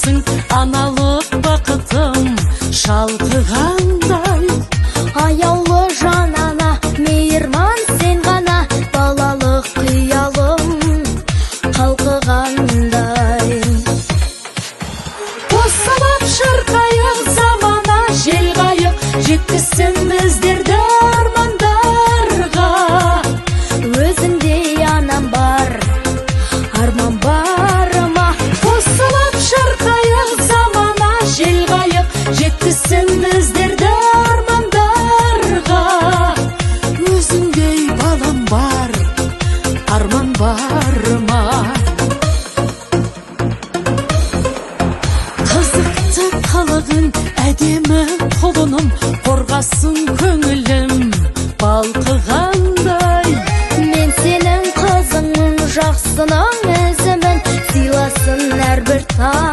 жеткізсің аналық бақытым шалқығандай. Аяулы жанана мейірман сен ғана, балалық қиялым қалқығандай. Қосылып шырқайық замана жел қайық, жеткізсін біздерді армандарға. Өзіңдей анам бар, арман барыма. Қосылып шырқайық замана жел қайық, жеткізсін біздерді армандарға. Өзіңдей балам бар, арман барыма. Қызықты қылығың, әдемі құлыным, қорғасын көңілім балқығандай. Мен сенің қызыңмын, жақсының ізімін, сыйласын әрбір таң.